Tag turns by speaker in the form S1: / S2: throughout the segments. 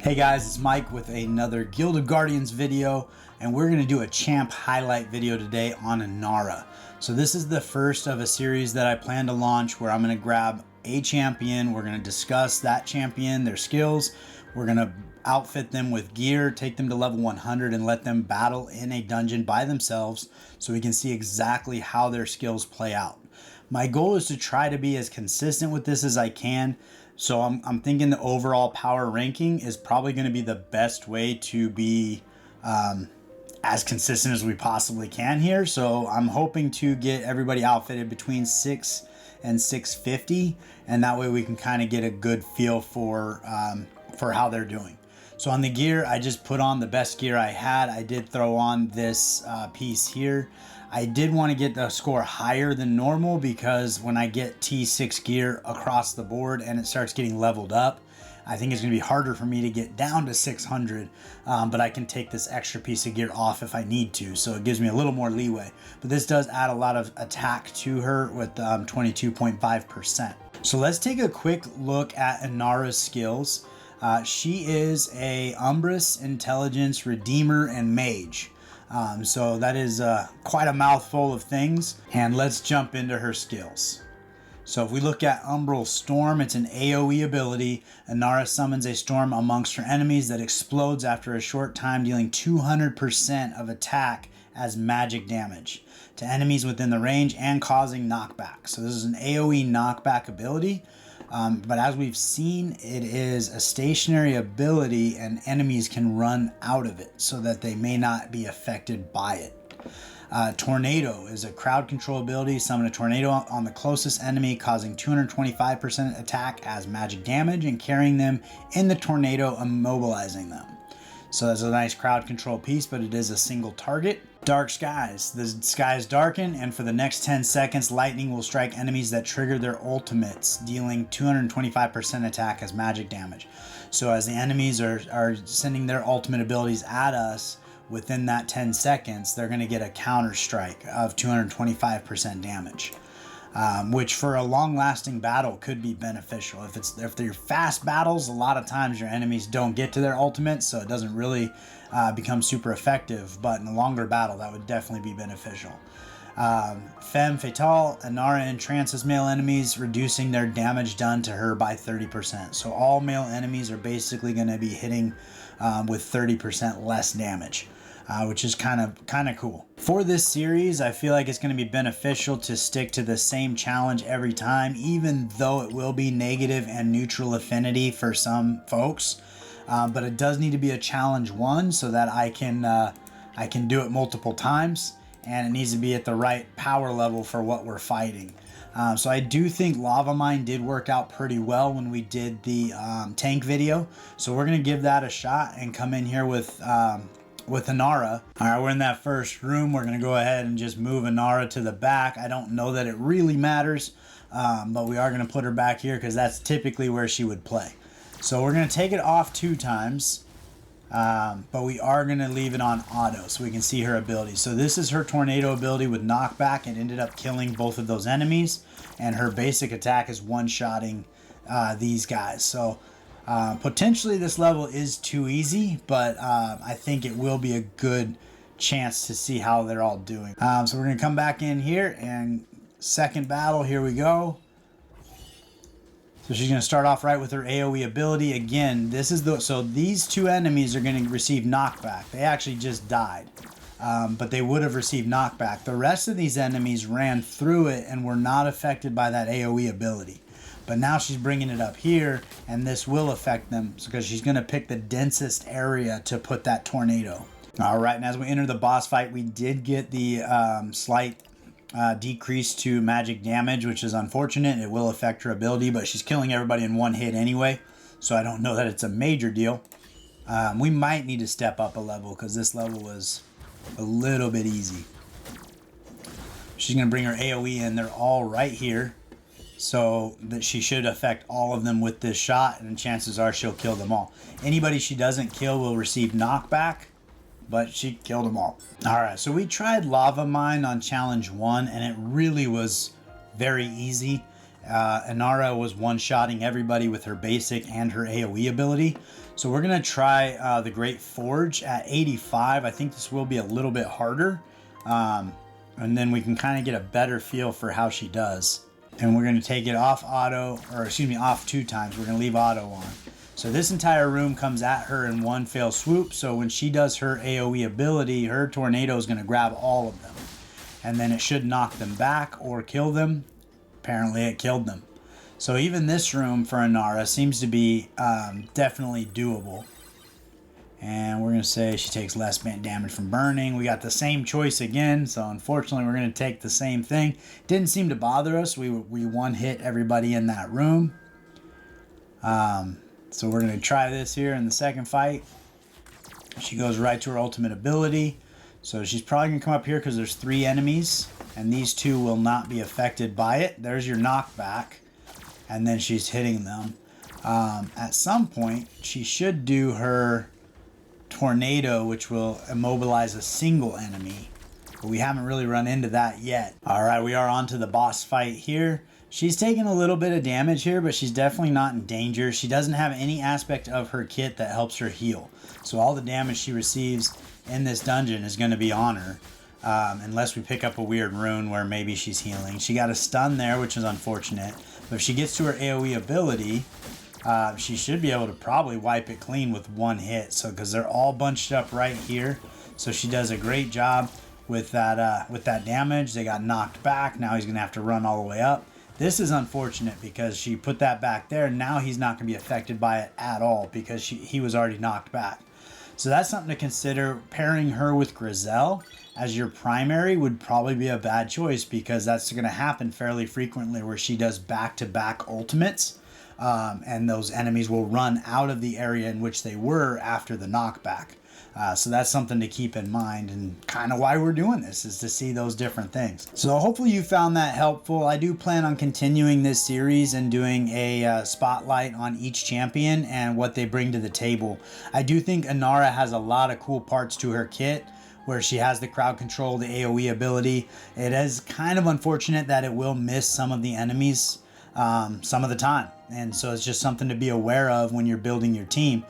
S1: Hey guys, it's Mike with another Guild of Guardians video, and we're going to do a champ highlight video today on Ennara. So this is the first of a series that I plan to launch where I'm going to grab a champion, we're going to discuss that champion, their skills, we're going to outfit them with gear, take them to level 100 and let them battle in a dungeon by themselves so we can see exactly how their skills play out. My goal is to try to be as consistent with this as I can. So I'm thinking the overall power ranking is probably going to be the best way to be as consistent as we possibly can here. So I'm hoping to get everybody outfitted between 6 and 650, and that way we can kind of get a good feel for how they're doing. So on the gear, I just put on the best gear I had. I did throw on this piece here. I did want to get the score higher than normal because when I get T6 gear across the board and it starts getting leveled up, I think it's going to be harder for me to get down to 600, but I can take this extra piece of gear off if I need to, so it gives me a little more leeway. But this does add a lot of attack to her with 22.5%. So let's take a quick look at Ennara's skills. She is a Umbrous, Intelligence, Redeemer, and Mage. So that is quite a mouthful of things, and let's jump into her skills. So if we look at Umbral Storm, it's an AoE ability. Ennara summons a storm amongst her enemies that explodes after a short time, dealing 200% of attack as magic damage to enemies within the range and causing knockback. So this is an AoE knockback ability. But as we've seen, it is a stationary ability and enemies can run out of it so that they may not be affected by it. Tornado is a crowd control ability. Summon a tornado on the closest enemy, causing 225% attack as magic damage and carrying them in the tornado, immobilizing them. So that's a nice crowd control piece, but it is a single target. Dark Skies. The skies darken, and for the next 10 seconds, lightning will strike enemies that trigger their ultimates, dealing 225% attack as magic damage. So as the enemies are sending their ultimate abilities at us, within that 10 seconds, they're going to get a counter strike of 225% damage. Which for a long-lasting battle could be beneficial. If they're fast battles, a lot of times your enemies don't get to their ultimate, so it doesn't really become super effective. But in a longer battle, that would definitely be beneficial. Femme Fatale, Ennara entrances male enemies, reducing their damage done to her by 30%. So all male enemies are basically going to be hitting with 30% less damage. Which is kind of cool. For this series, I feel like it's going to be beneficial to stick to the same challenge every time, even though it will be negative and neutral affinity for some folks. But it does need to be a challenge one so that I can do it multiple times, and it needs to be at the right power level for what we're fighting. So I do think Lava Mine did work out pretty well when we did the tank video. So we're going to give that a shot and come in here with Ennara. Alright, we're in that first room. We're going to go ahead and just move Ennara to the back. I don't know that it really matters, but we are going to put her back here because that's typically where she would play. So we're going to take it off 2 times, but we are going to leave it on auto so we can see her ability. So this is her tornado ability with knockback and ended up killing both of those enemies, and her basic attack is one-shotting these guys. So potentially this level is too easy, but I think it will be a good chance to see how they're all doing. So we're going to come back in here and second battle, here we go. So she's going to start off right with her AoE ability. Again, this is so these 2 enemies are going to receive knockback. They actually just died, but they would have received knockback. The rest of these enemies ran through it and were not affected by that AoE ability. But now she's bringing it up here, and this will affect them because she's going to pick the densest area to put that tornado. All right, and as we enter the boss fight, we did get the slight decrease to magic damage, which is unfortunate. It will affect her ability, but she's killing everybody in one hit anyway, so I don't know that it's a major deal. We might need to step up a level because this level was a little bit easy. She's going to bring her AoE in. They're all right here. So that she should affect all of them with this shot, and chances are she'll kill them all. Anybody she doesn't kill will receive knockback, but she killed them all. Alright, so we tried Lava Mine on challenge 1, and it really was very easy. Ennara was one-shotting everybody with her basic and her AoE ability. So we're going to try the Great Forge at 85. I think this will be a little bit harder. And then we can kind of get a better feel for how she does. And we're going to take it off auto, or excuse me, off 2 times. We're going to leave auto on. So this entire room comes at her in one fell swoop. So when she does her AoE ability, her tornado is going to grab all of them. And then it should knock them back or kill them. Apparently it killed them. So even this room for Ennara seems to be definitely doable. And we're going to say she takes less damage from burning. We got the same choice again. So unfortunately, we're going to take the same thing. Didn't seem to bother us. We one-hit everybody in that room. So we're going to try this here in the second fight. She goes right to her ultimate ability. So she's probably going to come up here because there's 3 enemies. And these 2 will not be affected by it. There's your knockback. And then she's hitting them. At some point, she should do her tornado, which will immobilize a single enemy, but we haven't really run into that yet. All right, we are on to the boss fight here. She's taking a little bit of damage here, but she's definitely not in danger. She doesn't have any aspect of her kit that helps her heal, so all the damage she receives in this dungeon is going to be on her, unless we pick up a weird rune where maybe she's healing. She got a stun there, which is unfortunate, but if she gets to her AoE ability, she should be able to probably wipe it clean with 1 hit. So because they're all bunched up right here, so she does a great job with that damage. They got knocked back. Now he's gonna have to run all the way up. This is unfortunate because she put that back there. Now he's not gonna be affected by it at all because he was already knocked back. So that's something to consider. Pairing her with Grizel as your primary would probably be a bad choice because that's gonna happen fairly frequently where she does back-to-back ultimates. And those enemies will run out of the area in which they were after the knockback. So that's something to keep in mind, and kind of why we're doing this is to see those different things. So hopefully you found that helpful. I do plan on continuing this series and doing a spotlight on each champion and what they bring to the table. I do think Ennara has a lot of cool parts to her kit, where she has the crowd control, the AoE ability. It is kind of unfortunate that it will miss some of the enemies some of the time, and so it's just something to be aware of when you're building your team.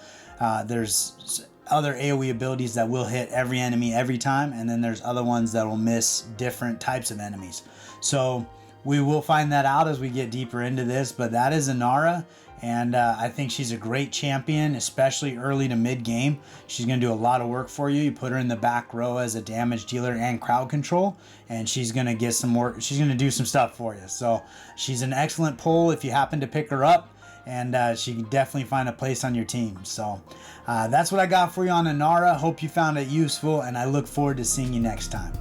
S1: There's other AoE abilities that will hit every enemy every time, and then there's other ones that will miss different types of enemies. So we will find that out as we get deeper into this, but that is Ennara, and I think she's a great champion, especially early to mid game. She's going to do a lot of work for you. You put her in the back row as a damage dealer and crowd control, and she's going to get some more. She's going to do some stuff for you. So she's an excellent pull if you happen to pick her up, and she can definitely find a place on your team. So that's what I got for you on Ennara. Hope you found it useful, and I look forward to seeing you next time.